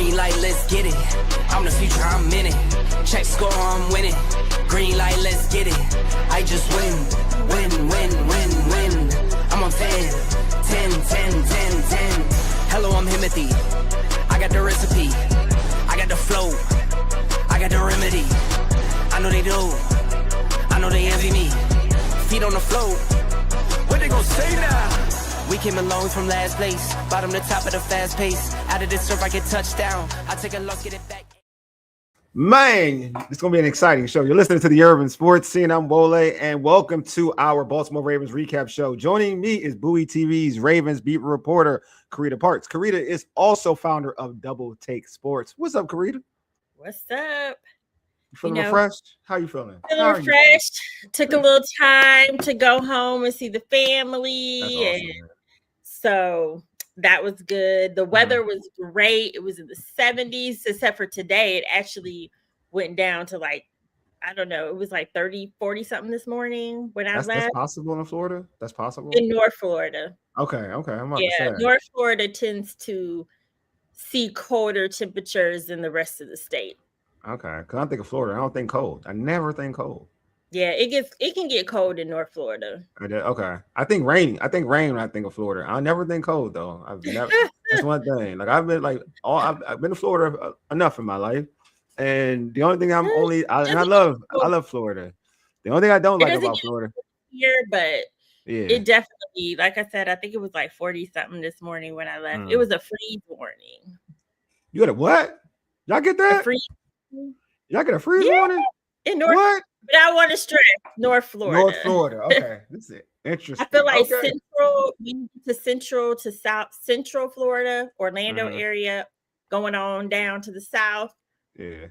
Green light, let's get it. I'm the future, I'm in it. Check score, I'm winning. Green light, let's get it. I just win. I'm on 10. Hello, I'm Himothy. I got the recipe. I got the flow. I got the remedy. I know they do. I know they envy me. Feet on the floor. What they gonna say now? We came along from last place. Bottom to top of the fast pace. Out of this surf, I get touchdown. I take a loss, get it back. Man, it's going to be an exciting show. You're listening to the Urban Sports Scene. I'm Wole, and welcome to our Baltimore Ravens recap show. Joining me is Bowie TV's Ravens beat reporter, Carita Parks. Carita is also founder of Double Take Sports. What's up, Carita? What's up? You feeling refreshed? How you feeling? Feeling refreshed. Took a little time to go home and see the family. That's awesome, and so that was good. The weather was great. It was in the 70s, except for today. It actually went down to like, I don't know, it was like 30, 40 something this morning when I left. That's possible in Florida? That's possible? In North Florida. Okay. I'm about to say. North Florida tends to see colder temperatures than the rest of the state. Okay, because I think of Florida. I don't think cold. I never think cold. Yeah, it can get cold in North Florida. Okay. I think rain when I think of Florida. I never think cold though. I've never that's one thing. Like I've been to Florida enough in my life. And the only thing I love Florida. The only thing I don't like about Florida here, but it definitely, like I said, I think it was like 40 something this morning when I left. It was a freeze warning. You got a what? Y'all get that? Y'all get a freeze warning? In North, what? But I want to stress North Florida. North Florida. Okay. This is interesting. I feel like central to south, central Florida, Orlando area, going on down to the south. Yeah.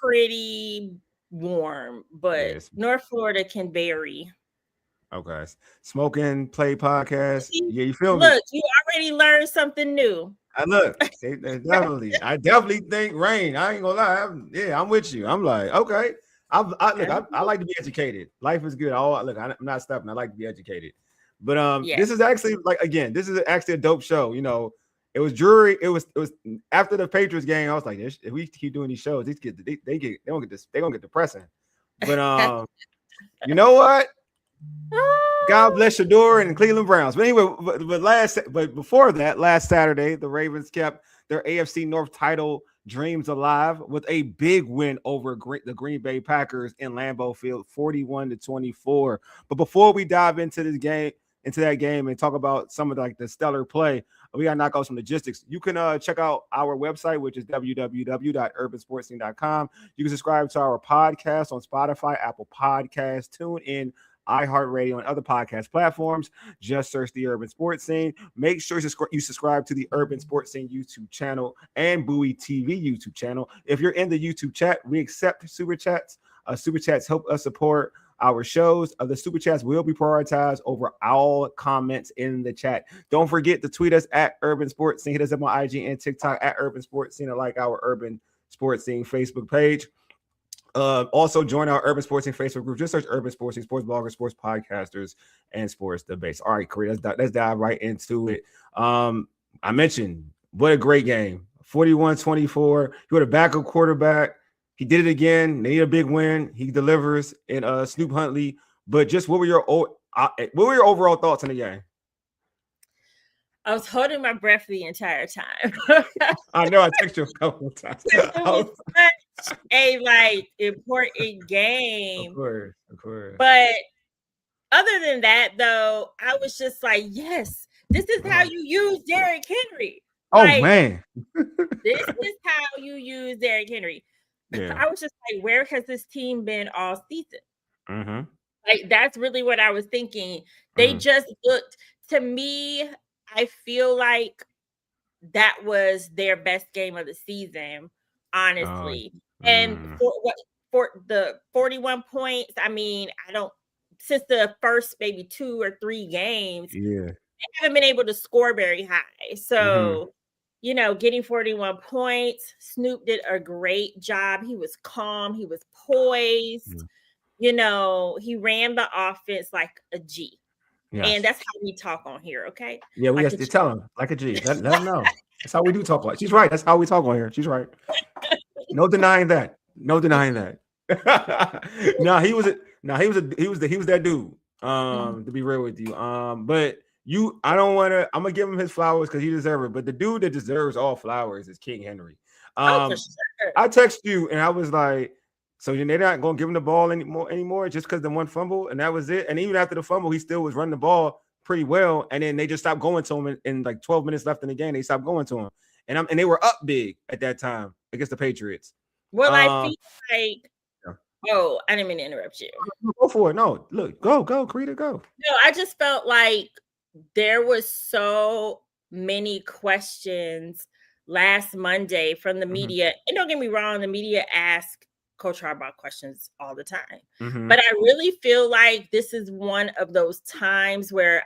Pretty warm, but North Florida can vary. Okay. Smoking Play podcast. Yeah, you feel me? Look, you already learned something new. I definitely think rain. I ain't gonna lie. I'm with you. I'm like, okay. I like to be educated. Life is good. I'm not stopping. I like to be educated. But this is actually a dope show. You know, it was jury. It was after the Patriots game. I was like, if we keep doing these shows, these kids they're gonna get depressing. But you know what? God bless Shador and Cleveland Browns. But anyway, but before that, last Saturday, the Ravens kept their AFC North title dreams alive with a big win over the Green Bay Packers in Lambeau Field, 41-24. But before we dive into that game and talk about some of the stellar play, we got to knock out some logistics. You can check out our website, which is www.urbansportscene.com. You can subscribe to our podcast on Spotify, Apple Podcasts, TuneIn, iHeartRadio, and other podcast platforms. Just search the Urban Sports Scene. Make sure you subscribe to the Urban Sports Scene YouTube channel and Bowie TV YouTube channel. If you're in the YouTube chat, we accept super chats. Super chats help us support our shows. The super chats will be prioritized over all comments in the chat. Don't forget to tweet us at Urban Sports Scene. Hit us up on IG and TikTok at Urban Sports Scene, and like our Urban Sports Scene Facebook page. Also join our Urban Sports Scene Facebook group. Just search Urban Sports Scene, sports bloggers, sports podcasters, and sports debates. All right, Corey, let's dive right into it. I mentioned what a great game. 41-24. You had a backup quarterback. He did it again. They need a big win. He delivers in Snoop Huntley. But just what were your overall thoughts on the game? I was holding my breath the entire time. I know. I texted you a couple of times. It was such a important game. Of course. But other than that, though, I was just like, yes, this is how you use Derrick Henry. Oh, man. This is how you use Derrick Henry. Yeah. I was just like, where has this team been all season? Mm-hmm. Like, that's really what I was thinking. They just looked, to me, I feel like that was their best game of the season, honestly. And for the 41 points, I mean, since the first maybe 2 or 3 games, they haven't been able to score very high. So, getting 41 points, Snoop did a great job. He was calm. He was poised. He ran the offense like a G. Yes. And that's how we talk on here, okay? Yeah, we have to tell him like a G. Let him know. That's how we do talk. Like she's right. That's how we talk on here. She's right. No denying that. No denying that. He was that dude. To be real with you. But I don't want to. I'm gonna give him his flowers because he deserves it. But the dude that deserves all flowers is King Henry. For sure. I text you and I was like, so they're not gonna give him the ball anymore just because the one fumble and that was it. And even after the fumble, he still was running the ball pretty well. And then they just stopped going to him in like 12 minutes left in the game. They stopped going to him, and they were up big at that time against the Patriots. Well, I feel like. Oh, I didn't mean to interrupt you. Go for it. No, look, go, Carita, go. No, I just felt like there was so many questions last Monday from the media. And don't get me wrong, the media ask Coach Harbaugh questions all the time. But I really feel like this is one of those times where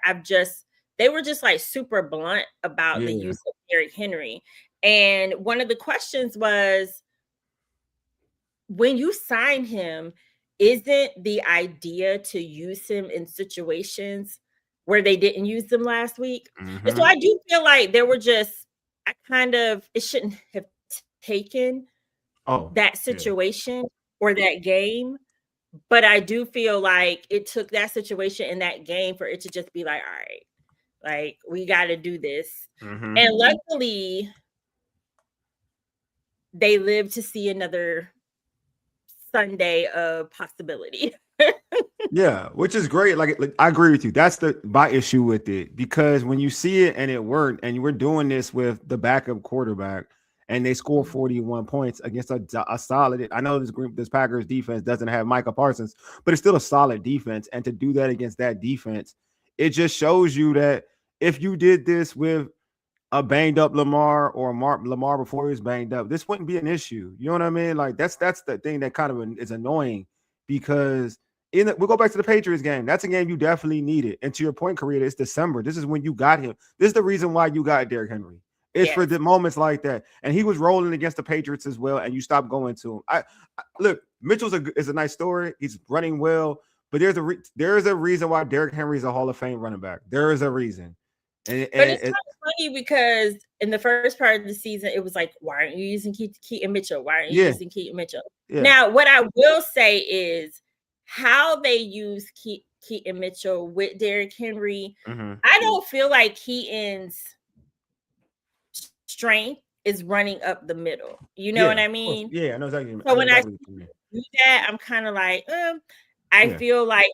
they were just like super blunt about the use of Derrick Henry. And one of the questions was, when you sign him, isn't the idea to use him in situations where they didn't use them last week? And so I do feel like there were it shouldn't have taken that situation or that game. But I do feel like it took that situation in that game for it to just be like, all right, like we got to do this. And luckily, they lived to see another Sunday of possibility. Yeah, which is great. Like I agree with you. That's my issue with it, because when you see it and it worked, and you were doing this with the backup quarterback, and they score 41 points against a solid. I know this Packers defense doesn't have Micah Parsons, but it's still a solid defense. And to do that against that defense, it just shows you that if you did this with a banged up Lamar or Lamar before he was banged up, this wouldn't be an issue. You know what I mean? Like that's the thing that kind of is annoying, because we'll go back to the Patriots game. That's a game you definitely needed. And to your point, Carita, it's December. This is when you got him. This is the reason why you got Derrick Henry. It's for the moments like that. And he was rolling against the Patriots as well, and you stopped going to him. Look, Mitchell's is a nice story. He's running well, but there is a reason why Derrick Henry is a Hall of Fame running back. There is a reason. But it's kind of funny because in the first part of the season, it was like, why aren't you using Keaton Mitchell? Why aren't you using Keaton Mitchell? Yeah. Now, what I will say is how they use Keaton Mitchell with Derrick Henry. I don't feel like Keaton's strength is running up the middle. You know what I mean? Yeah, I know exactly. So when I do that, I'm kind of like, I feel like,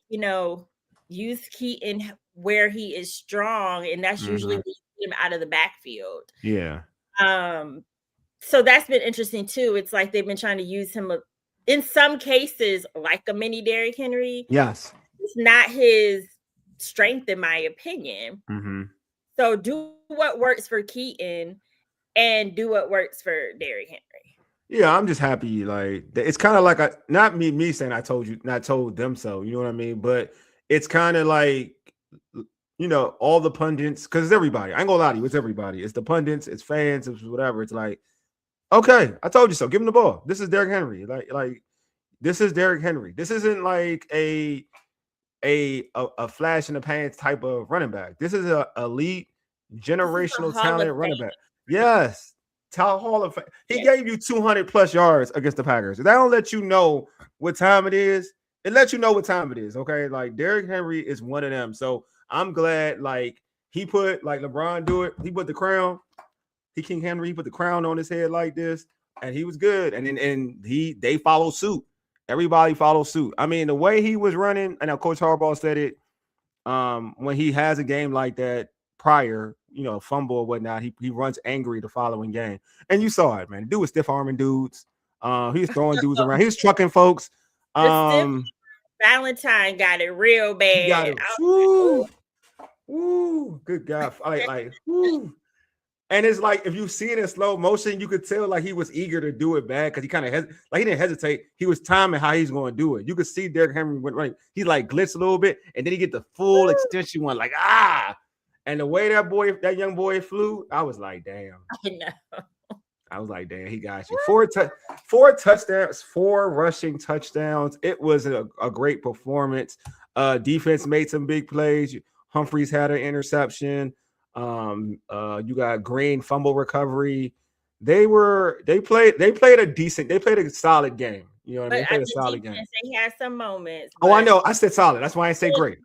use Keaton where he is strong, and that's usually when you get him out of the backfield. Yeah. So that's been interesting too. It's like they've been trying to use him in some cases like a mini Derrick Henry. Yes. It's not his strength, in my opinion. So do what works for Keaton and do what works for Derrick Henry. Yeah, I'm just happy. Like it's kind of like not me saying I told you, not told them so. You know what I mean? But it's kind of like, all the pundits, because it's everybody. I ain't gonna lie to you, it's everybody. It's the pundits, it's fans, it's whatever. It's like, okay, I told you so. Give him the ball. This is Derrick Henry. Like this is Derrick Henry. This isn't like a flash in the pants type of running back. This is an elite generational talent running back. Yes. Hall of Fame. He gave you 200 plus yards against the Packers. If that don't let you know what time it is, it lets you know what time it is. Okay. Like Derrick Henry is one of them. So I'm glad, like, he put, like LeBron do it. He put the crown. King Henry, he put the crown on his head like this, and he was good. And they follow suit. Everybody follows suit. I mean, the way he was running, and now Coach Harbaugh said it, when he has a game like that prior, fumble or whatnot, he runs angry the following game. And you saw it, man. The dude was stiff arming dudes. He was throwing dudes around. He was trucking folks. Valentine got it real bad. He got it. Woo, good God. Like, woo. And it's like, if you see it in slow motion, you could tell like he was eager to do it bad, because he kind of he didn't hesitate. He was timing how he's going to do it. You could see Derrick Henry went right. He like glitched a little bit, and then he get the full extension one, like And the way that young boy flew, I was like, damn. I know. I was like, damn, he got you. 4 touchdowns, 4 rushing touchdowns. It was a great performance. Defense made some big plays. Humphreys had an interception. You got Green fumble recovery. They played a solid game. You know what I mean? They played a solid game. They had some moments. Oh, I know. I said solid. That's why I say great.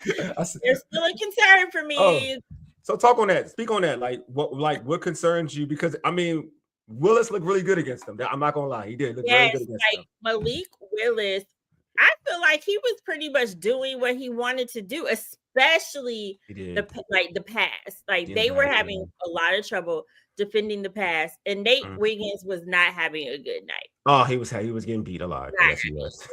There's still a concern for me. Oh, so talk on that. Speak on that. Like what concerns you? Because I mean, Willis looked really good against them. I'm not gonna lie, he did look very good against them. Malik Willis, I feel like he was pretty much doing what he wanted to do, especially the pass. Like they were having a lot of trouble defending the pass, and Nate Wiggins was not having a good night. Oh, he was getting beat a lot. Yes, he was.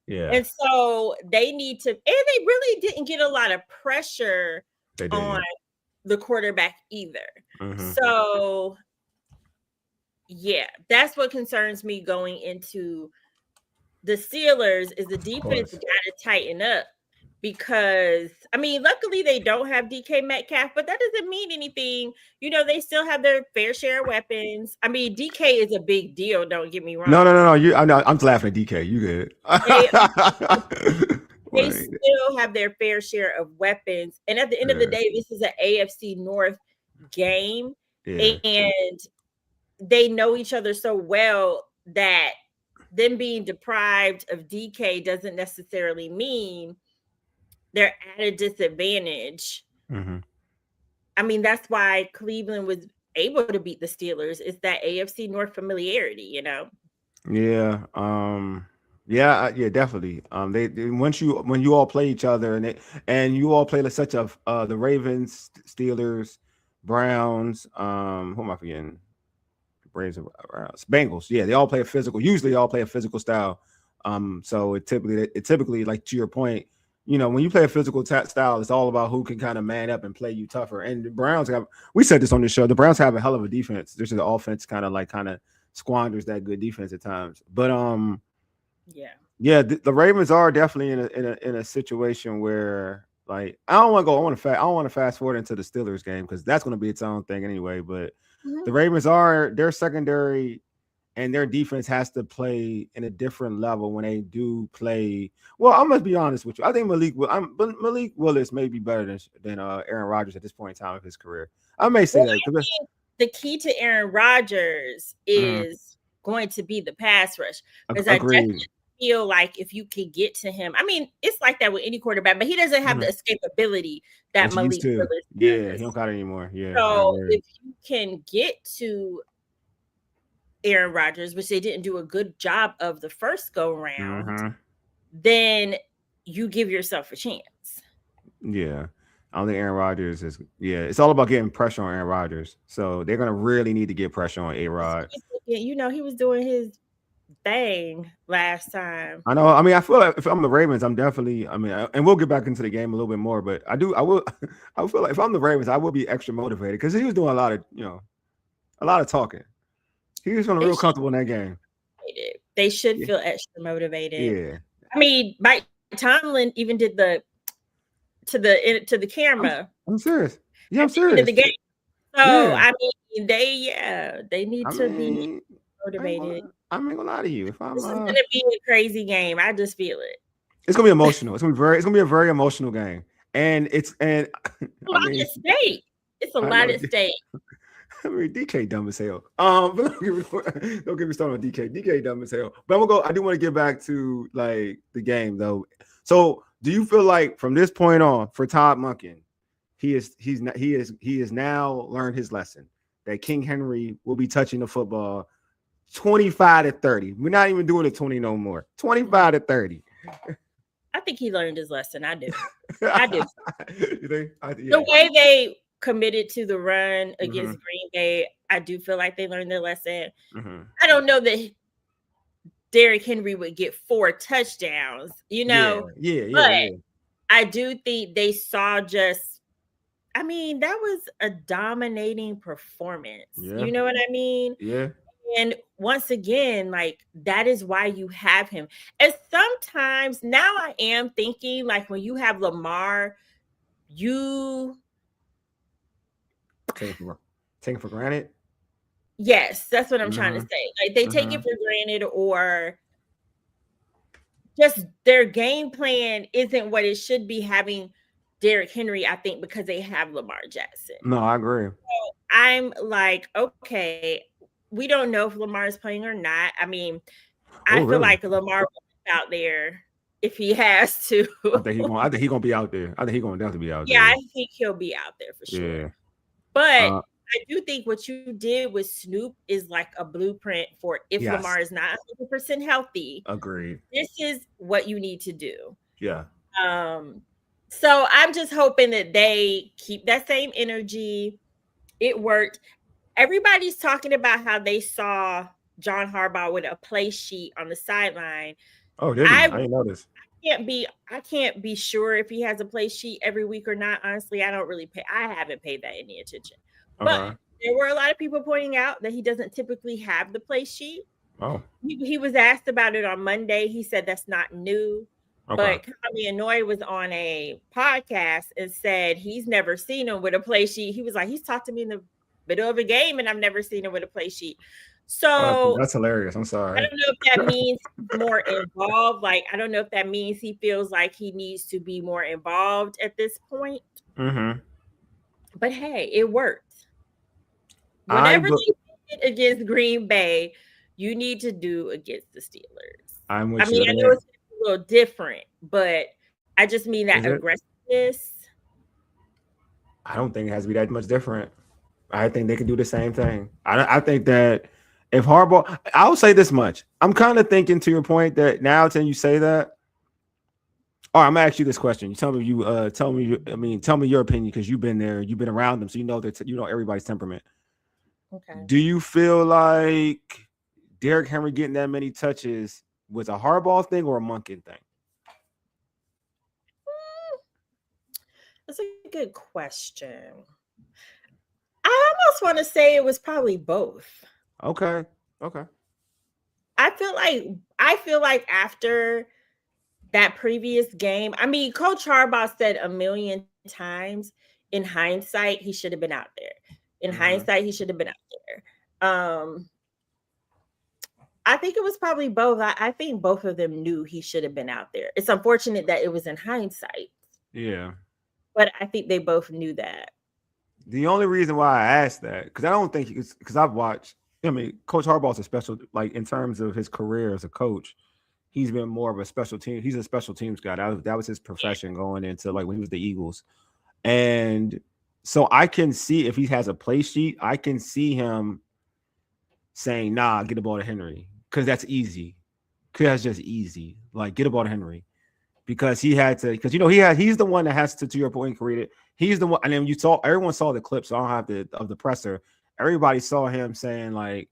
Yeah. And so they need to, and they really didn't get a lot of pressure on the quarterback either. So yeah, that's what concerns me going into the Steelers is the defense got to tighten up, because I mean, luckily they don't have DK Metcalf, but that doesn't mean anything. You know, they still have their fair share of weapons. I mean, DK is a big deal. Don't get me wrong. No. I'm laughing at DK. You good? They still have their fair share of weapons, and at the end of the day, this is an AFC North game, and they know each other so well that them being deprived of DK doesn't necessarily mean they're at a disadvantage. I mean, that's why Cleveland was able to beat the Steelers. It's that AFC North familiarity, you know? Yeah. Yeah, definitely. When you all play each other and you all play such a the Ravens, Steelers, Browns, who am I forgetting? Braves and Bengals. Yeah, they all play a physical. Usually, they all play a physical style. So it typically, like to your point, you know, when you play a physical style, it's all about who can kind of man up and play you tougher. And the Browns we said this on the show, the Browns have a hell of a defense. There's the offense kind of squanders that good defense at times. But the Ravens are definitely in a situation where, like, I don't want to fast forward into the Steelers game because that's going to be its own thing anyway. But the Ravens their secondary and their defense has to play in a different level when they do play. Well, I must be honest with you. I think Malik Willis may be better than Aaron Rodgers at this point in time of his career. I may say that. The key to Aaron Rodgers is going to be the pass rush, because I definitely feel like if you can get to him, I mean, it's like that with any quarterback, but he doesn't have the escapability that Malik Willis does. Yeah, he don't got it anymore. Yeah. So if you can get to Aaron Rodgers, which they didn't do a good job of the first go round, then you give yourself a chance. Yeah. I don't think Aaron Rodgers is. Yeah, it's all about getting pressure on Aaron Rodgers. So they're gonna really need to get pressure on A-Rod. You know, he was doing his thing last time. I know. I mean, I feel like if I'm the Ravens, I'm definitely. I mean, and we'll get back into the game a little bit more, but I feel like if I'm the Ravens, I will be extra motivated because he was doing a lot of talking. He was feeling real comfortable in that game. They should feel extra motivated. Yeah. I mean, Mike Tomlin even did to the camera. I'm serious. Yeah, I'm serious. The game. So I mean, they need to be motivated. I'm not gonna lie to you. If I'm, this is gonna be a crazy game. I just feel it. It's gonna be emotional. It's gonna be a very emotional game, and it's a lot at stake. It's a lot at stake. I mean, DK dumb as hell. But don't get me started on DK. DK dumb as hell. But I do want to get back to like the game though. So, do you feel like from this point on, for Todd Monken, he has now learned his lesson that King Henry will be touching the football 25 to 30. We're not even doing it 20 no more. 25 to 30. I think he learned his lesson. I do. I do. You think? The way they committed to the run against Green Bay, I do feel like they learned their lesson. I don't know that Derrick Henry would get 4 touchdowns, you know. But I do think they saw that was a dominating performance. You know what I mean? Yeah. And once again, like, that is why you have him. And sometimes now I am thinking, like, when you have Lamar, you take it for granted. Yes, that's what I'm trying to say. Like, they take it for granted, or just their game plan isn't what it should be, having Derrick Henry, I think, because they have Lamar Jackson. No, I agree. So I'm like, okay, we don't know if Lamar is playing or not. I mean, I feel really? like Lamar will out there if he has to. I think he's gonna be out there. I think he's gonna definitely be out there. Yeah, I think he'll be out there for sure. Yeah. But I do think what you did with Snoop is like a blueprint for if Lamar is not 100% healthy. Agreed. This is what you need to do. Yeah. So I'm just hoping that they keep that same energy. It worked. Everybody's talking about how they saw John Harbaugh with a play sheet on the sideline. Oh, did he? I didn't know this. I can't be sure if he has a play sheet every week or not. Honestly, I haven't paid that any attention. But there were a lot of people pointing out that he doesn't typically have the play sheet. Oh. He was asked about it on Monday. He said that's not new. But Kami Inouye was on a podcast and said he's never seen him with a play sheet. He was like, he's talked to me in the middle of a game and I've never seen him with a play sheet. So that's hilarious. I'm sorry. I don't know if that means he's more involved. Like, I don't know if that means he feels like he needs to be more involved at this point. Mm-hmm. But hey, it worked. Whatever they did against Green Bay, you need to do against the Steelers. I know it's a little different, but I just mean that aggressiveness. I don't think it has to be that much different. I think they can do the same thing. I think that if Harbaugh, I'll say this much. I'm kind of thinking to your point that now until you say that. All right, I'm gonna ask you this question. You tell me tell me your opinion because you've been there, you've been around them, so you know that you know everybody's temperament. Okay. Do you feel like Derrick Henry getting that many touches was a Harbaugh thing or a Monken thing? That's a good question. I almost want to say it was probably both. Okay. I feel like after that previous game, I mean, Coach Harbaugh said a million times in hindsight, he should have been out there. In hindsight, he should have been out there. I think it was probably both. I think both of them knew he should have been out there. It's unfortunate that it was in hindsight. Yeah. But I think they both knew that. The only reason why I asked that, because I don't think because I've watched, I mean, Coach Harbaugh's a special, like in terms of his career as a coach, he's been more of a special team. He's a special teams guy. That was his profession going into like when he was the Eagles. And so I can see if he has a play sheet, I can see him saying, nah, get the ball to Henry. Because that's easy. Because that's just easy. Like, get the ball to Henry. Because he had to, because he's the one that has to your point, Carita. He's the one, and then everyone saw the clip, so I don't have of the presser. Everybody saw him saying, like,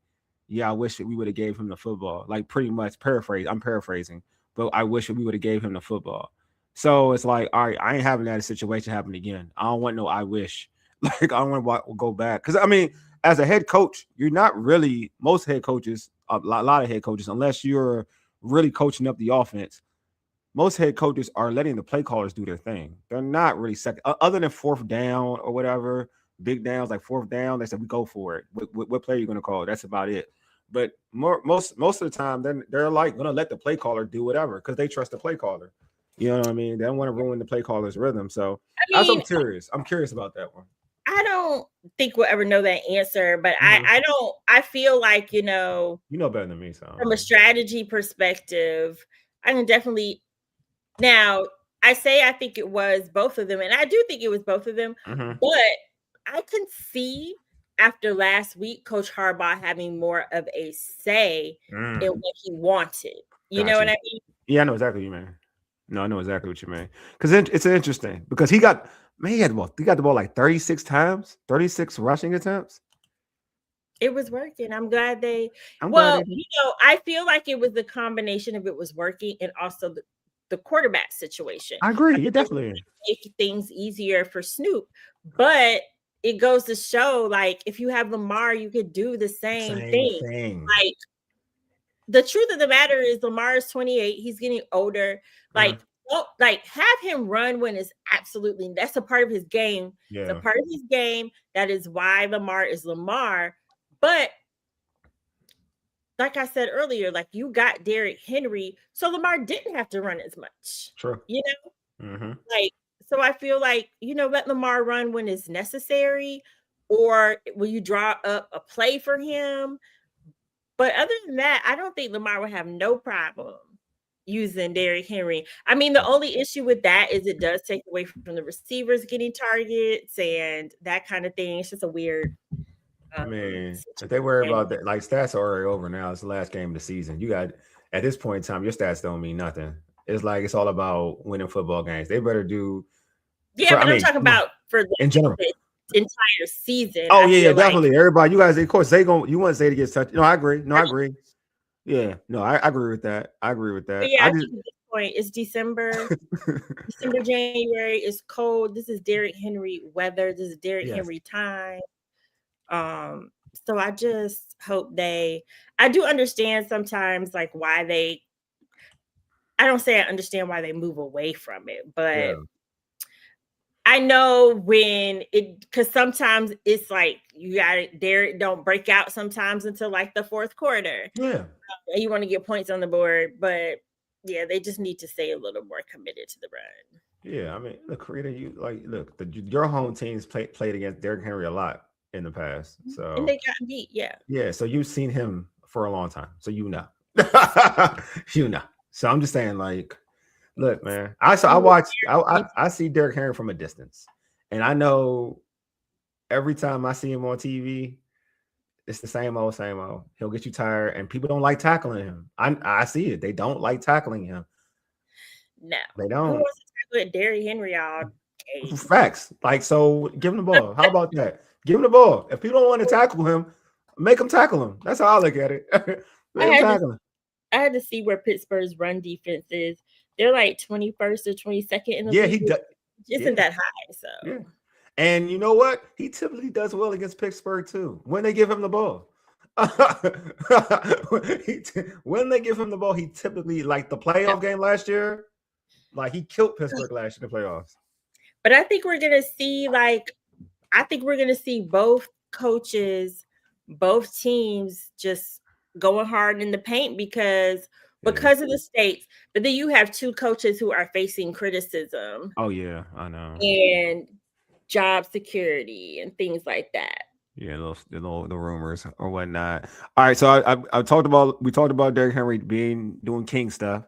yeah, I wish that we would have gave him the football. Like, pretty much I'm paraphrasing, but I wish that we would have gave him the football. So it's like, all right, I ain't having that situation happen again. I don't want no I wish. Like, I don't want to go back. Because, I mean, as a head coach, you're not really, most head coaches, a lot of head coaches, unless you're really coaching up the offense, most head coaches are letting the play callers do their thing. They're not really second, other than fourth down or whatever, big downs like fourth down. They said we go for it. What play are you going to call? That's about it. But most of the time, they're like going to let the play caller do whatever because they trust the play caller. You know what I mean? They don't want to ruin the play caller's rhythm. So I'm curious. I'm curious about that one. I don't think we'll ever know that answer, but I feel like, you know better than me. So from a strategy perspective, I can definitely. Now, I think it was both of them, and I do think it was both of them, but I can see after last week, Coach Harbaugh having more of a say in what he wanted. You know what I mean? Yeah, I know exactly what you mean. No, I know exactly what you mean. Because it's interesting because he got the ball like 36 times, 36 rushing attempts. It was working. I'm glad I feel like it was the combination of it was working and also the quarterback situation. I agree. It definitely make things easier for Snoop, but it goes to show, like, if you have Lamar, you could do the same thing. Like, the truth of the matter is Lamar is 28. He's getting older. Like, have him run when it's that's a part of his game. Yeah. It's a part of his game. That is why Lamar is Lamar. But like I said earlier, like, you got Derrick Henry, so Lamar didn't have to run as much. True. You know? Like, So I feel like, let Lamar run when it's necessary, or will you draw up a play for him? But other than that, I don't think Lamar would have no problem using Derrick Henry. I mean, the only issue with that is it does take away from the receivers getting targets and that kind of thing. It's just a weird. I mean, if they worry about that, like stats are already over now. It's the last game of the season. You got at this point in time, your stats don't mean nothing. It's like it's all about winning football games. They better do. Yeah, but I'm talking about for in general. The entire season. Oh yeah, definitely. Everybody, you guys, of course, you want Zay to get touched. No, I agree. I agree. Yeah, no, I agree with that. But yeah, I think at this point it's December, January. It's cold. This is Derrick Henry weather. This is Derrick Henry time. So I just hope I do understand sometimes like why I don't say I understand why they move away from it, but I know because sometimes it's like you got it there, don't break out sometimes until like the fourth quarter. Yeah. And you want to get points on the board, but yeah, they just need to stay a little more committed to the run. Yeah, I mean, look, Carita, your home teams played against Derrick Henry a lot in the past. So and they got beat, yeah. Yeah, so you've seen him for a long time. So you know. So I'm just saying, like, look, man. I see Derrick Henry from a distance. And I know every time I see him on TV, it's the same old. He'll get you tired, and people don't like tackling him. I see it. They don't like tackling him. No. They don't. Who wants to tackle Derrick Henry all day? Facts. Like, so give him the ball. How about that? Give him the ball. If you don't want to tackle him, make him tackle him. That's how I look at it. I had to see where Pittsburgh's run defense is. They're like 21st or 22nd in the league. He does. Isn't that high? So yeah. And you know what? He typically does well against Pittsburgh too. When they give him the ball. When they give him the ball, he typically, like the playoff game last year, like he killed Pittsburgh last year in the playoffs. But I think we're gonna see both coaches, both teams just going hard in the paint because of the stakes. But then you have two coaches who are facing criticism. Oh yeah, I know. And job security and things like that. Yeah, the rumors or whatnot. All right, so we talked about Derrick Henry doing king stuff.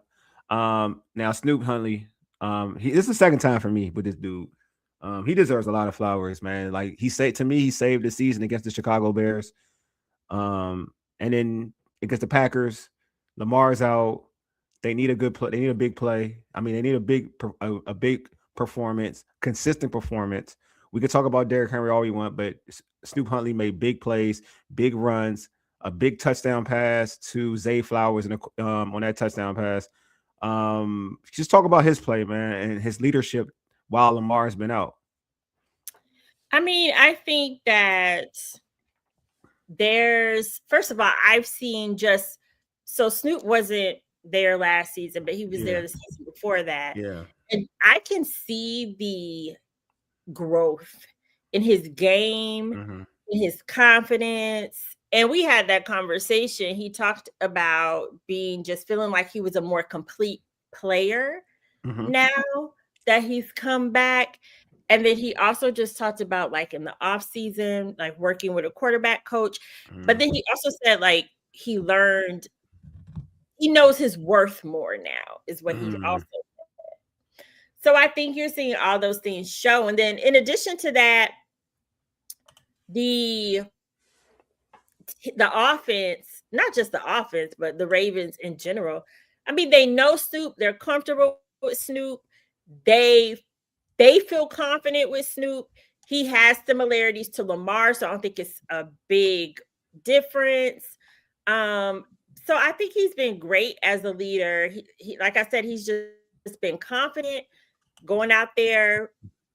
Now Snoop Huntley, this is the second time for me with this dude. He deserves a lot of flowers, man. Like he saved the season against the Chicago Bears. And then against the Packers, Lamar's out. They need a good play. They need a big play. I mean, they need a big performance, consistent performance. We could talk about Derrick Henry all we want, but Snoop Huntley made big plays, big runs, a big touchdown pass to Zay Flowers on that touchdown pass. Just talk about his play, man, and his leadership while Lamar's been out. I mean, I think that first of all, I've seen so Snoop wasn't there last season, but he was there the season before that. Yeah. And I can see the growth in his game, in his confidence. And we had that conversation. He talked about feeling like he was a more complete player now that he's come back. And then he also just talked about like in the off season, like working with a quarterback coach. But then he also said like he knows his worth more now is what he also said. So I think you're seeing all those things show. And then in addition to that, the offense, not just the offense, but the Ravens in general. I mean, they know Snoop. They're comfortable with Snoop. They feel confident with Snoop. He has similarities to Lamar, so I don't think it's a big difference. So I think he's been great as a leader. He like I said, he's just been confident going out there,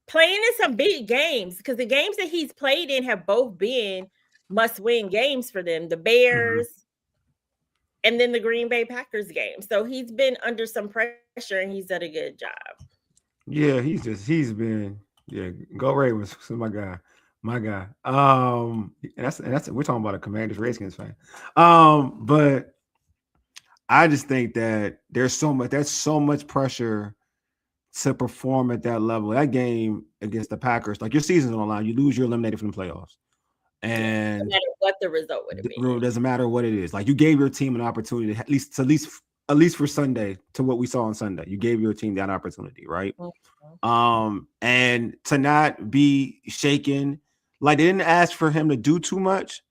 playing in some big games because the games that he's played in have both been must-win games for them. The Bears and then the Green Bay Packers game. So he's been under some pressure and he's done a good job. Yeah, he's been go Ravens. My guy. And that's we're talking about a Commanders Redskins fan. But I just think that there's so much pressure to perform at that level. That game against the Packers, like your season's on the line. You lose, you're eliminated from the playoffs. And no matter what the result would have been. It doesn't matter what it is. Like you gave your team an opportunity, at least for Sunday, to what we saw on Sunday. You gave your team that opportunity, right? Mm-hmm. And to not be shaken, like they didn't ask for him to do too much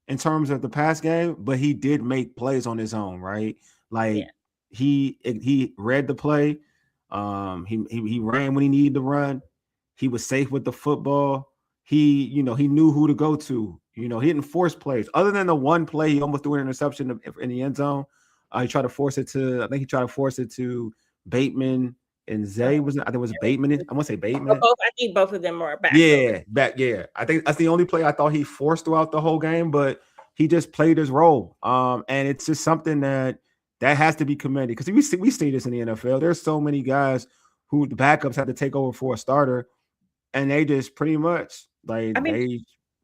in terms of the pass game, but he did make plays on his own, right? Like he read the play. He ran when he needed to run. He was safe with the football. He knew who to go to. He didn't force plays. Other than the one play, he almost threw an interception in the end zone. He tried to force it to Bateman and Zay. I think it was Bateman. I want to say Bateman. I think both of them are back. Yeah. I think that's the only play I thought he forced throughout the whole game, but he just played his role. And it's just something that has to be commended, because we see this in the NFL. There's so many guys who the backups had to take over for a starter, and they just pretty much they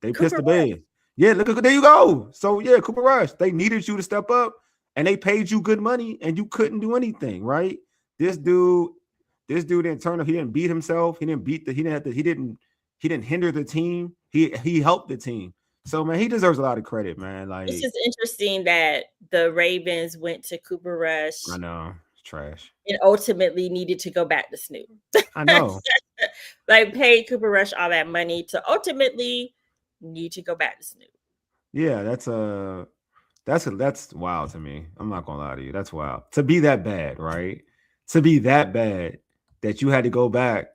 pissed the bed. Yeah, there you go. So yeah, Cooper Rush, they needed you to step up, and they paid you good money, and you couldn't do anything, right? This dude didn't turn up. He didn't beat himself. He didn't hinder the team. He helped the team. So man, he deserves a lot of credit, man. Like, it's just interesting that the Ravens went to Cooper Rush. I know, it's trash. And ultimately needed to go back to Snoop. I know. Like paid Cooper Rush all that money to ultimately need to go back to Snoop. Yeah, that's wild to me. I'm not gonna lie to you. That's wild. To be that bad, right? To be that bad that you had to go back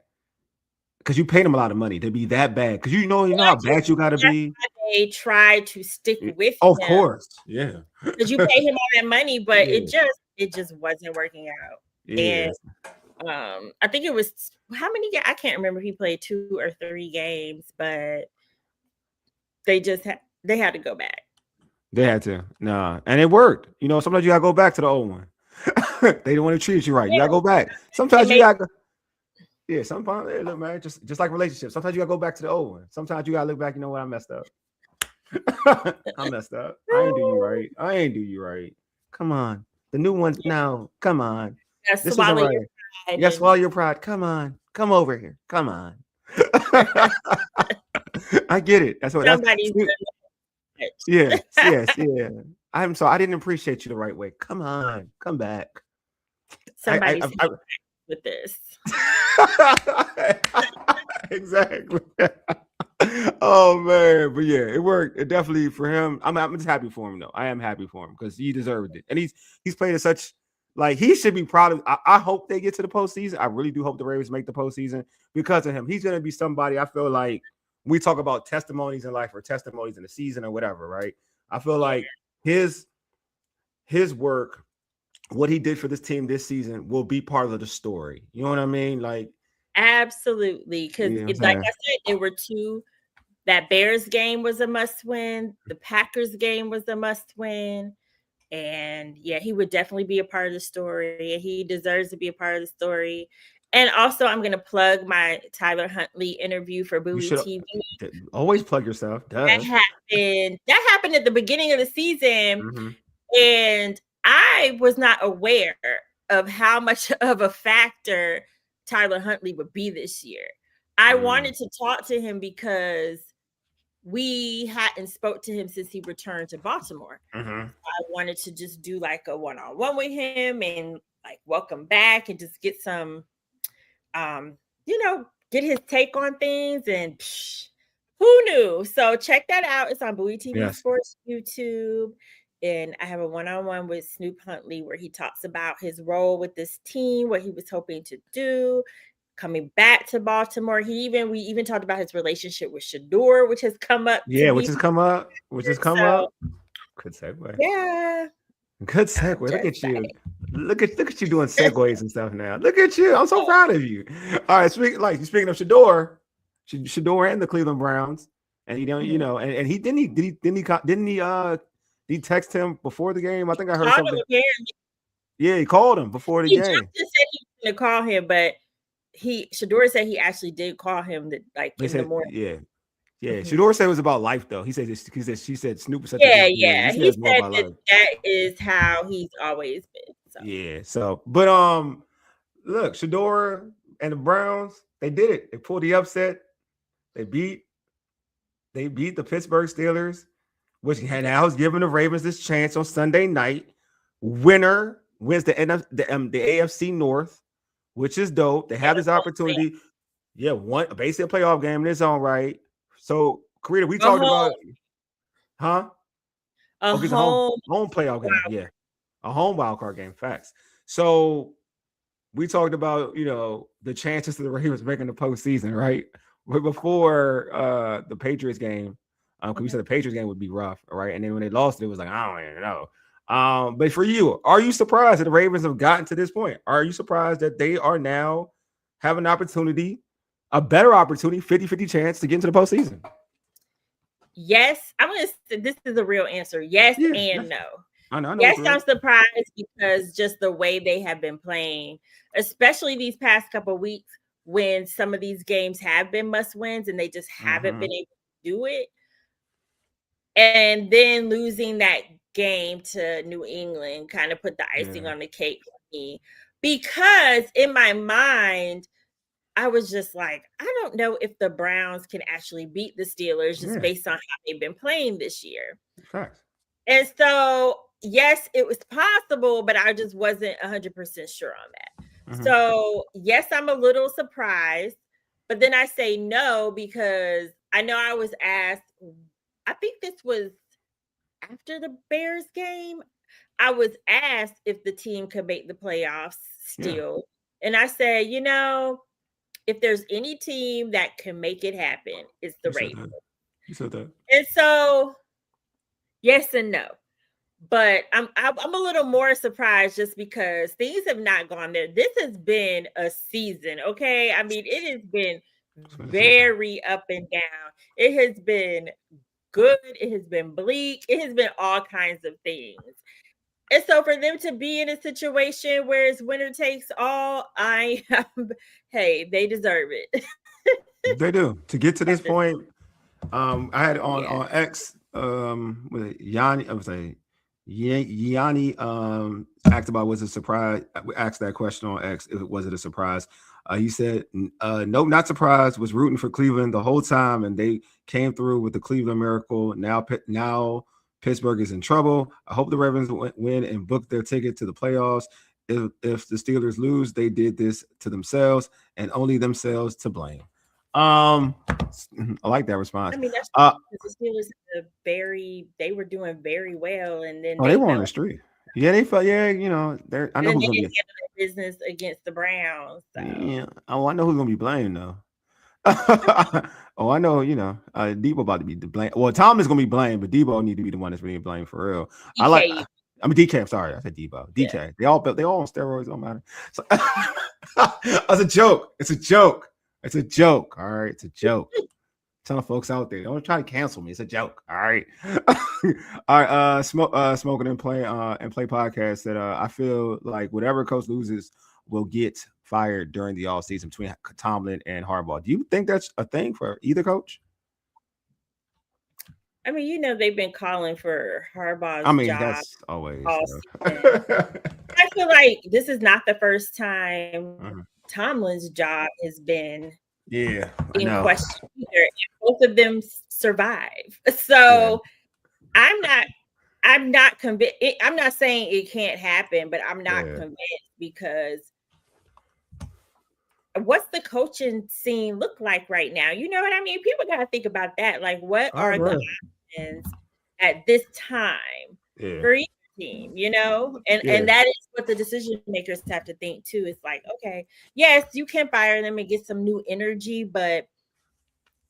because you paid him a lot of money to be that bad. Because you know how bad you gotta be. They tried to stick with him. Of course. Yeah. Because you pay him all that money, but it just wasn't working out. Yeah. And I think it was how many games? I can't remember if he played 2 or 3 games, but they had to go back. They had to. Nah. And it worked. Sometimes you gotta go back to the old one. They don't want to treat you right. You gotta go back. Sometimes you gotta. Yeah, sometimes, look, man, just like relationships. Sometimes you gotta go back to the old one. Sometimes you gotta look back. You know what? I messed up. I messed up. I ain't do you right. Come on, the new ones now. Come on. This isn't right. Yes, swallow your pride. Come on, come over here. Come on. I get it. That's what. Somebody's. Yes. I'm sorry. I didn't appreciate you the right way. Come on, come back. Somebody's with this. Exactly. Oh man, but yeah, it worked. It definitely for him. I'm just happy for him though. I am happy for him because he deserved it, and he's played at such like he should be proud of. I hope they get to the postseason. I really do hope the Ravens make the postseason because of him. He's gonna be somebody. I feel like we talk about testimonies in life or testimonies in the season or whatever, right? I feel like his work, what he did for this team this season, will be part of the story. You know what I mean? Like, absolutely, because like I said, there were 2. That Bears game was a must win. The Packers game was a must win. And yeah, he would definitely be a part of the story. And he deserves to be a part of the story. And also, I'm going to plug my Tyler Huntley interview for Bowie TV. Always plug yourself. Duh. That happened at the beginning of the season. Mm-hmm. And I was not aware of how much of a factor Tyler Huntley would be this year. I wanted to talk to him because we hadn't spoke to him since he returned to Baltimore. Mm-hmm. I wanted to just do like a one-on-one with him and like welcome back and just get some, get his take on things. And who knew? So check that out. It's on Bowie TV Sports YouTube. And I have a one-on-one with Snoop Huntley where he talks about his role with this team, what he was hoping to do, coming back to Baltimore. We even talked about his relationship with Shador, which has come up. Yeah, which has come up. Good segue. Yeah. Good segue. Look at you. Look at you doing segues and stuff now. Look at you. I'm so proud of you. All right, speaking of Shador and the Cleveland Browns, and he don't, and he didn't he text him before the game? I think I heard something. Yeah, he called him before the game. He just said he was going to call him, but Shador said he actually did call him in the morning. Yeah. Mm-hmm. Shador said it was about life though. She said Snoop said he said that is how he's always been. So. Yeah. So, but look, Shador, and the Browns, they did it. They pulled the upset. They beat the Pittsburgh Steelers, which now is giving the Ravens this chance on Sunday night. Winner wins the AFC North, which is dope. They have this opportunity. Yeah, basically a playoff game in its own right. So, Carita, we talked about, a home playoff game. Yeah, a home wild card game. Facts. So, we talked about, the chances of the Ravens making the postseason, right? Before the Patriots game, because we said the Patriots game would be rough, right? And then when they lost it was like, I don't even know. But for you, are you surprised that the Ravens have gotten to this point? Are you surprised that they are now have an opportunity, a better opportunity, 50-50 chance to get into the postseason? Yes, I'm going to say this is a real answer. Yes and no. I know yes, I'm surprised because just the way they have been playing, especially these past couple of weeks when some of these games have been must wins and they just haven't been able to do it. And then losing that game to New England kind of put the icing on the cake for me, because in my mind, I was just like, I don't know if the Browns can actually beat the Steelers just based on how they've been playing this year. Facts. And so, yes, it was possible, but I just wasn't 100% sure on that. So, yes, I'm a little surprised, but then I say no because I know I was asked, I think this was after the Bears game, I was asked if the team could make the playoffs still. Yeah. And I said, if there's any team that can make it happen, it's the Ravens. You said that. And so, yes and no. But I'm a little more surprised just because things have not gone there. This has been a season, okay? I mean, it has been very up and down. It has been good. It has been bleak. It has been all kinds of things. And so for them to be in a situation where it's winner takes all, hey, they deserve it. They do. To get to this point, I had on X, with Yanni, I would say Yanni asked about was it a surprise. We asked that question on X. Was it a surprise? He said, nope, not surprised. Was rooting for Cleveland the whole time, and they came through with the Cleveland miracle. Now Pittsburgh is in trouble. I hope the Ravens win and book their ticket to the playoffs. If the Steelers lose, they did this to themselves and only themselves to blame. I like that response. I mean, that's the Steelers they were doing very well, and then they were on the street. Yeah, they felt. Yeah, they're. I know who's gonna be business against the Browns. So. Yeah, I know who's gonna be blamed though. I know. Debo about to be the blame. Well, Tom is gonna be blamed, but Debo need to be the one that's being blamed for real. DK. DK. I'm sorry, I said Debo. DK. Yeah. They all on steroids. Don't matter. So, it's a joke. It's a joke. It's a joke. All right, it's a joke. Telling folks out there, don't try to cancel me. It's a joke. All right. All right. Smoking and play podcast said, I feel like whatever coach loses will get fired during the all season between Tomlin and Harbaugh. Do you think that's a thing for either coach? I mean, they've been calling for Harbaugh's job. That's always. I feel like this is not the first time Tomlin's job has been in question either. And both of them survive. So I'm not convinced. I'm not saying it can't happen, but I'm not convinced because what's the coaching scene look like right now? You know what I mean? People got to think about that. Like, what are the options at this time for each team? And that is what the decision makers have to think too. It's like, okay, yes, you can fire them and get some new energy, but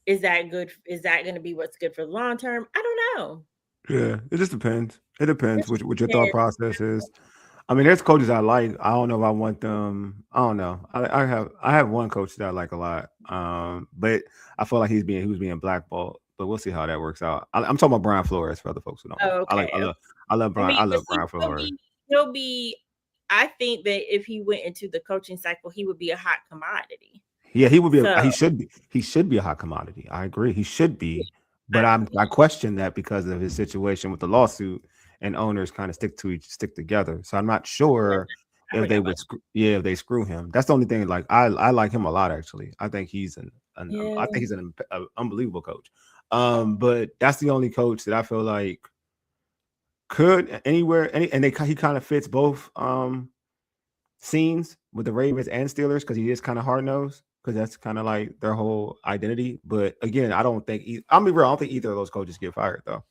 is that good? Is that going to be what's good for the long term? I don't know. Yeah, it just depends. It depends what your thought process is. I mean, there's coaches I like. I don't know if I want them. I don't know. I have one coach that I like a lot. But I feel like he was being blackballed. But we'll see how that works out. I'm talking about Brian Flores for other folks who don't know. I love Brian. I love Brian Flores. He'll be. I think that if he went into the coaching cycle, he would be a hot commodity. Yeah, he would be. He should be. He should be a hot commodity. I agree. He should be. But I question that because of his situation with the lawsuit and owners kind of stick together. So I'm not sure if they would, if they screw him. That's the only thing. Like I like him a lot actually. I think he's an unbelievable coach. But that's the only coach that I feel like could he kind of fits both scenes with the Ravens and Steelers because he is kind of hard nosed because that's kind of like their whole identity. But again, I don't think I'll be real. I don't think either of those coaches get fired though.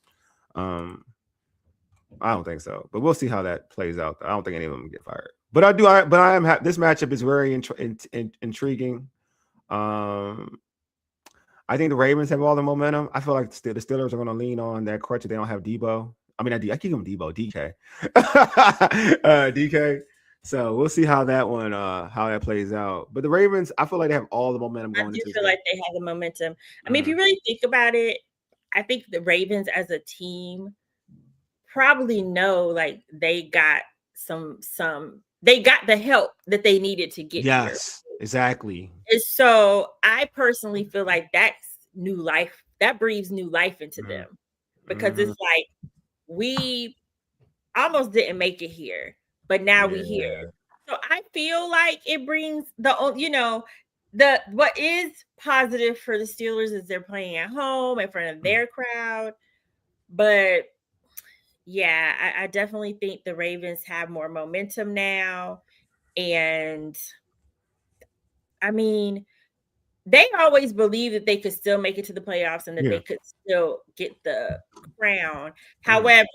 I don't think so, but we'll see how that plays out. I don't think any of them get fired. But this matchup is very intriguing. I think the Ravens have all the momentum. I feel like the Steelers are going to lean on that crutch. They don't have Debo. I mean, I keep him Debo, DK, DK. So we'll see how that plays out. But the Ravens, I feel like they have all the momentum going. I do feel like they have the momentum. I mean, if you really think about it, I think the Ravens as a team probably know like they got they got the help that they needed to get here. Exactly. And so I personally feel like that's new life. That breathes new life into them because it's like we almost didn't make it here, but now we here. So I feel like it brings what is positive for the Steelers is they're playing at home in front of their crowd. But yeah, I definitely think the Ravens have more momentum now. And I mean, they always believed that they could still make it to the playoffs and that they could still get the crown. However,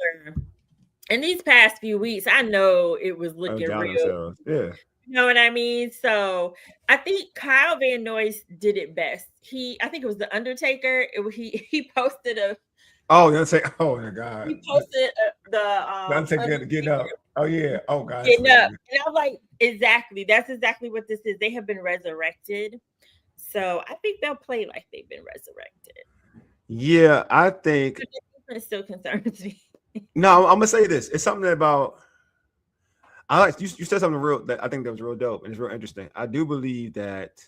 in these past few weeks, I know it was looking real. Yeah. You know what I mean? So I think Kyle Van Noy did it best. I think it was The Undertaker. He posted a Oh, you're saying, oh my God. He posted the getting up. Oh yeah. Oh God. Getting up. And I'm like, exactly. That's exactly what this is. They have been resurrected. So I think they'll play like they've been resurrected. Yeah, I think it still concerns me. No, I'm gonna say this. It's something about I like you said something real that I think that was real dope and it's real interesting. I do believe that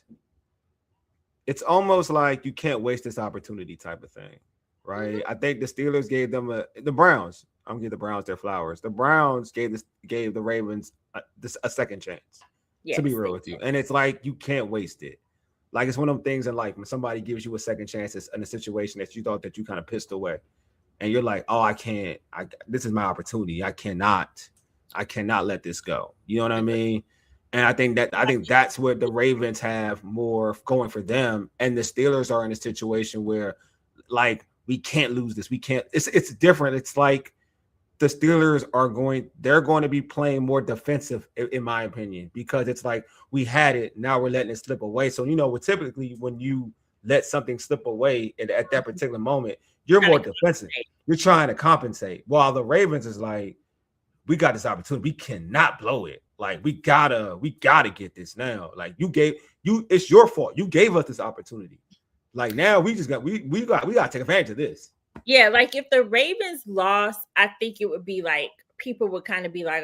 it's almost like you can't waste this opportunity type of thing. Right. I think the Steelers gave them the Browns. I'm gonna give the Browns their flowers. The Browns gave the Ravens a second chance. Yes, to be real with you, and it's like you can't waste it. Like it's one of them things in life when somebody gives you a second chance in a situation that you thought that you kind of pissed away, and you're like, oh, I can't. This is my opportunity. I cannot let this go. You know what I mean? And I think that's where the Ravens have more going for them, and the Steelers are in a situation where, like, we can't lose this. We can't. It's different. It's like the Steelers they're going to be playing more defensive, in my opinion, because it's like we had it. Now we're letting it slip away. So, typically when you let something slip away at that particular moment, you're more defensive. You're trying to compensate. While the Ravens is like, we got this opportunity. We cannot blow it. Like we gotta get this now. Like it's your fault. You gave us this opportunity. Like now we got to take advantage of this. Yeah, like if the Ravens lost, I think it would be like people would kind of be like,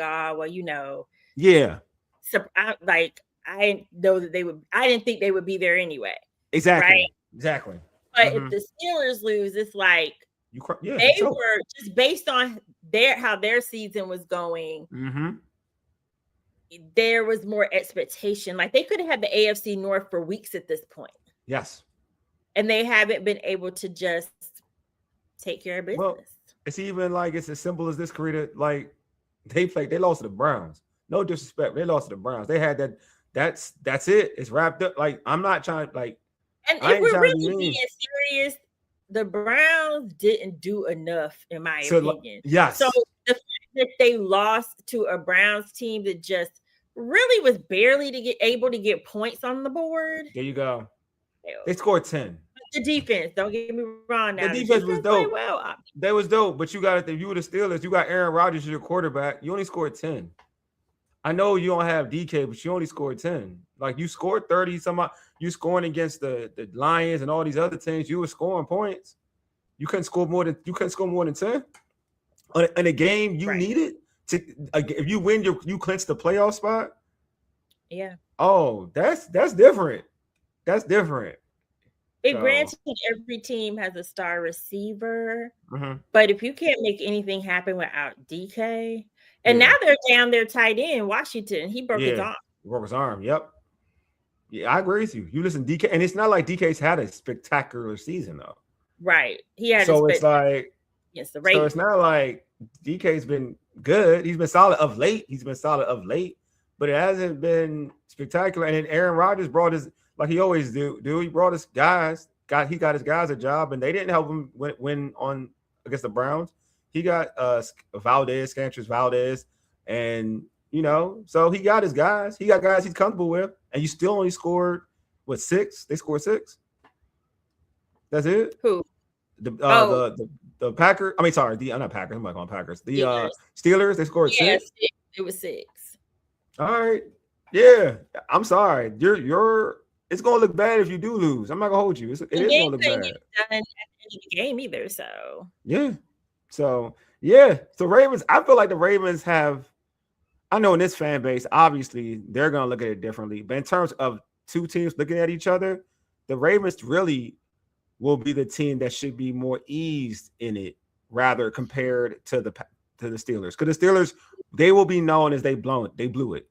yeah. So I know that they would. I didn't think they would be there anyway. Exactly. Right? Exactly. But if the Steelers lose, it's like they were just based on how their season was going. There was more expectation. Like they could have had the AFC North for weeks at this point. Yes. And they haven't been able to just take care of business. Well, it's even like it's as simple as this, Carita. Like they lost to the Browns. No disrespect, they lost to the Browns. They had that. That's it. It's wrapped up. Like I'm not trying. Like, and if we're really being serious, the Browns didn't do enough, in my opinion. Yes. So the fact that they lost to a Browns team that just really was barely able to get points on the board. There you go. They scored 10. The defense, don't get me wrong. Now the defense was dope. Well, they was dope, but you got if you were the Steelers, you got Aaron Rodgers as your quarterback. You only scored 10. I know you don't have DK, but you only scored 10. Like you scored 30. You scoring against the Lions and all these other teams. You were scoring points. You couldn't score more than 10 in a game. You needed to. If you win, you clinch the playoff spot. Yeah. Oh, that's different. That's different. Granted, every team has a star receiver, but if you can't make anything happen without DK, And now they're down their tight end, Washington. He broke his arm. Broke his arm. Yep. Yeah, I agree with you. You listen, DK, and it's not like DK's had a spectacular season though. Right. He had. So it's like, yes, the Ravens. So it's not like DK's been good. He's been solid of late. But it hasn't been spectacular. And then Aaron Rodgers brought his, like he always do. He brought his guys. He got his guys a job, and they didn't help him win on against the Browns. He got Scantress Valdez, and so he got his guys. He got guys he's comfortable with, and you still only scored 6? They scored 6. That's it. Who? The Packers. I mean, sorry, not Packers. I'm not calling Packers. The Steelers. They scored 6. It was 6. All right. Yeah. I'm sorry. You're. It's gonna look bad if you do lose. I'm not gonna hold you. It is gonna look bad. At the end of the game either. So yeah. So Ravens. I feel like the Ravens have. I know in this fan base, obviously they're gonna look at it differently. But in terms of two teams looking at each other, the Ravens really will be the team that should be more eased in it, rather compared to the Steelers. Because the Steelers, they will be known as they blew it.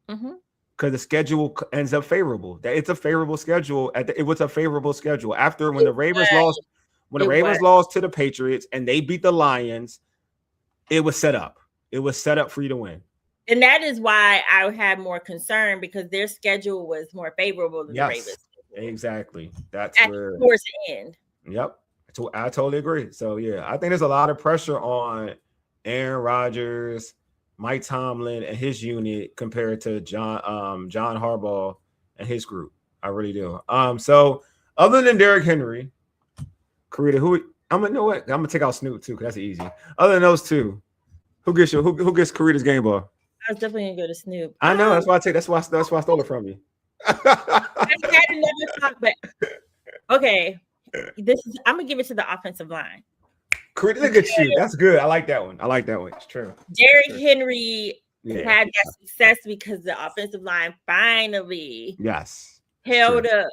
Mm-hmm. Because the schedule ends up favorable. It's a favorable schedule. It was a favorable schedule after when the Ravens lost. When the Ravens lost to the Patriots and they beat the Lions, it was set up. It was set up for you to win. And that is why I had more concern, because their schedule was more favorable than the Ravens. Exactly. That's where towards the end. Yep. I totally agree. So I think there's a lot of pressure on Aaron Rodgers, Mike Tomlin, and his unit compared to John Harbaugh and his group. I really do. So other than Derrick Henry, Carita, I'm gonna take out Snoop too, because that's easy. Other than those two, who gets Carita's game ball? I was definitely gonna go to Snoop. I know, that's why I stole it from you. I had another thought, but okay. I'm gonna give it to the offensive line. Look at you. That's good. I like that one. It's true. Derrick Henry had that success because the offensive line finally held up.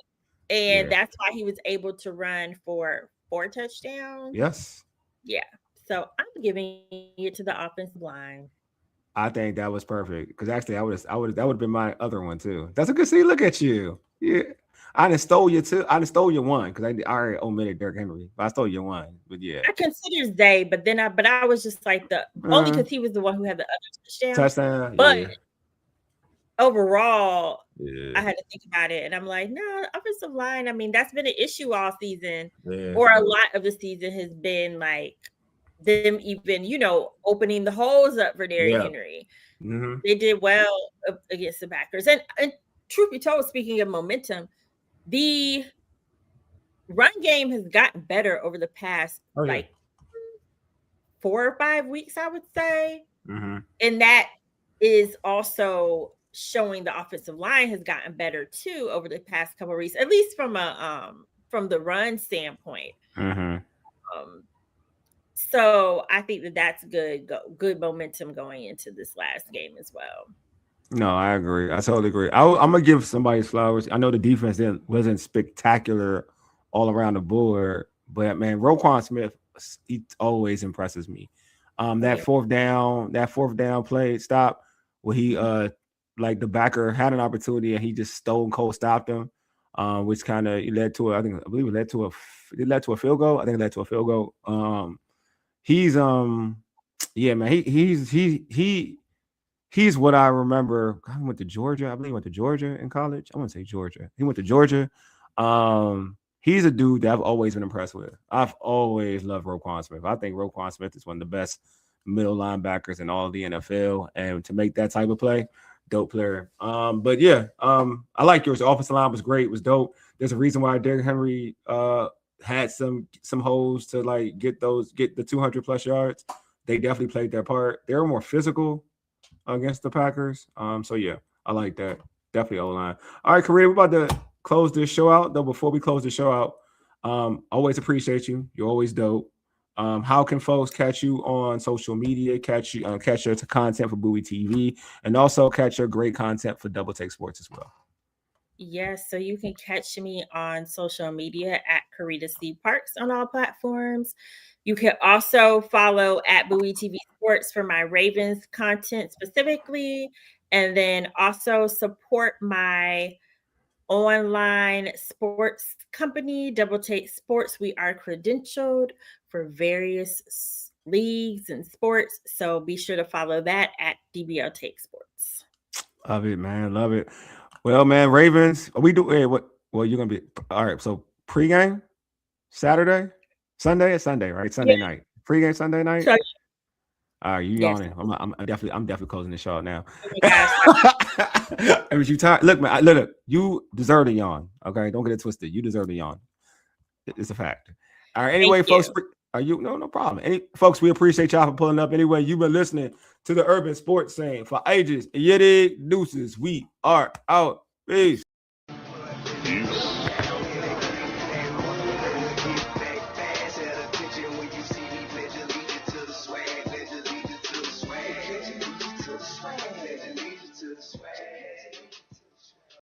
And that's why he was able to run for 4 touchdowns. Yes. Yeah. So I'm giving it to the offensive line. I think that was perfect, because actually that would have been my other one too. That's a good see. Look at you. Yeah. I done stole you too. I done stole your one, because I already omitted Derrick Henry, but I stole your one. But yeah, I consider Zay, but I was just like only because he was the one who had the other touchdown. But overall, I had to think about it, and I'm like, no, offensive line. I mean, that's been an issue all season, or a lot of the season has been like them even opening the holes up for Derrick Henry. Mm-hmm. They did well against the Packers, and truth be told, speaking of momentum, the run game has gotten better over the past 4 or 5 weeks, I would say. Mm-hmm. And that is also showing the offensive line has gotten better too over the past couple of weeks, at least from the run standpoint. Mm-hmm. So I think that's good momentum going into this last game as well. No, I agree. I totally agree. I'm gonna give somebody flowers. I know the defense wasn't spectacular all around the board, but man, Roquan Smith, he always impresses me. That fourth down play stop where he like the backer had an opportunity and he just stone cold stopped him, which kind of led to I believe it led to a field goal. I think it led to a field goal. He's he's what I remember. I went to Georgia. I believe he went to Georgia in college. I want to say Georgia. He went to Georgia. He's a dude that I've always been impressed with. I've always loved Roquan Smith. I think Roquan Smith is one of the best middle linebackers in all of the NFL. And to make that type of play, dope player. But I like yours. The offensive line was great. It was dope. There's a reason why Derrick Henry had some holes to like get the 200 plus yards. They definitely played their part. They were more physical against the Packers. So yeah, I like that. Definitely O-line. All right, Carita, we're about to close this show out. Though before we close the show out, always appreciate you. You're always dope. How can folks catch you on social media? Catch your content for Bowie TV, and also catch your great content for Double Take Sports as well. Yes, so you can catch me on social media at Carita Parks on all platforms. You can also follow at Bowie TV Sports for my Ravens content specifically, and then also support my online sports company, Double Take Sports. We are credentialed for various leagues and sports, so be sure to follow that at DBL Take Sports. Love it, man. Love it. Well, man, Ravens. We do. Hey, what? Well, you're gonna be all right. So pregame, Saturday, Sunday, right? Sunday night. Pregame Sunday night. So, all right, you yawning. I'm definitely closing the show out now. oh I mean, you tired? Look, man. Look. You deserve a yawn. Okay, don't get it twisted. You deserve a yawn. It's a fact. All right. Anyway, folks. Are you no problem? Folks, we appreciate y'all for pulling up. Anyway, you've been listening to the Urban Sports Scene for ages. Yiddy deuces. We are out. Peace.